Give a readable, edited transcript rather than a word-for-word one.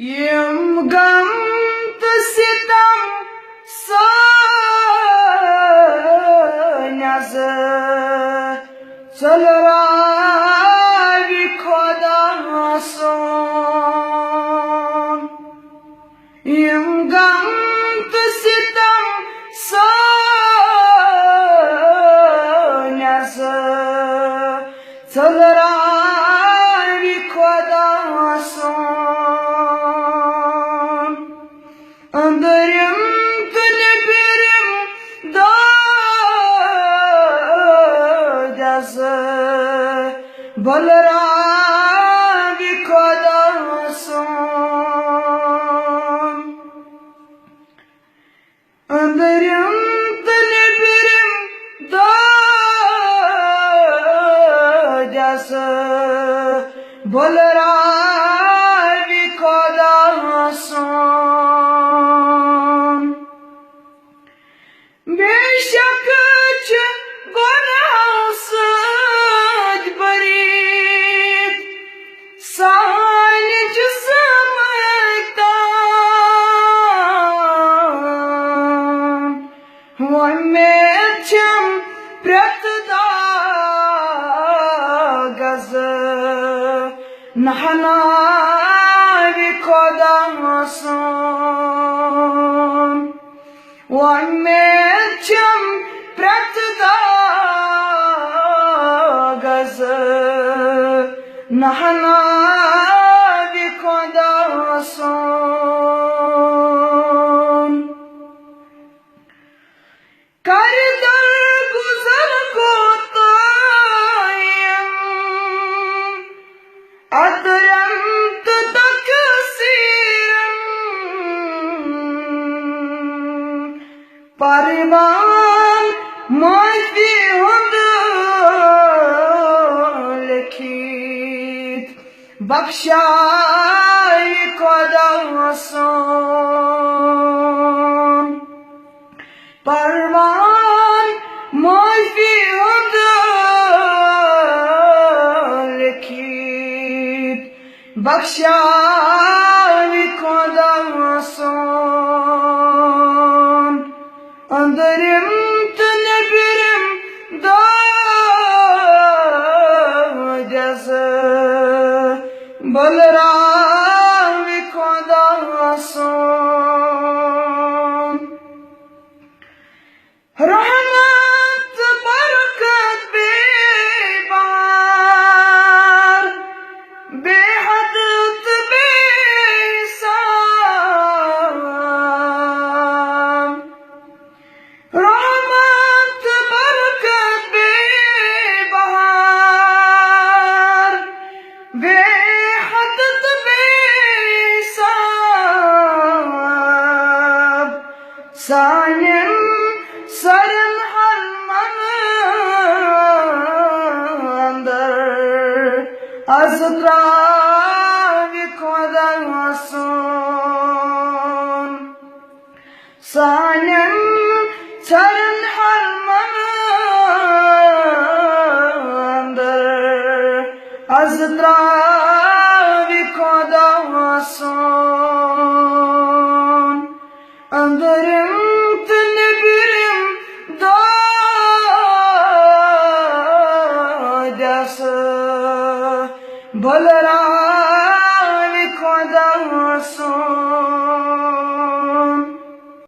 यम गम तो सितम सान्याज चल रावी खुदा सोन यम गम तो सितम सान्याज चल रावी खुदा सोन अंदरम तने बिरम दाज बलरावी खुदा सोन अंदरम तने बिरम दाज बलरावी खुदा सोन बेशक गुनाह सज बरीत सान जिस्मतान वमें छम प्रतदागज नहनावी खुदा सोन वमें छम प्रतदागज नहनावी खुदा सोन कर दरगुजर को तायम अदरंत तकसीरम परवान माफी हुद लिखित बख्शाई खुदा सोन परवान माफी हुद लिखित बख्शाई खुदा सोन अंदरम तने बिरम दाज बलरावी खुदा सोन रहमत बरकत बेबार बेहद बेसाम रहमत बरकत बेबहार बेहद बेसाम सायम सरन हरमन अंदर अज़रावी खुदा सोन सायम सरन हरमन अंदर अज़रावी खुदा सोन अंदरम तने बिरम दाज बलरावी खुदा सोन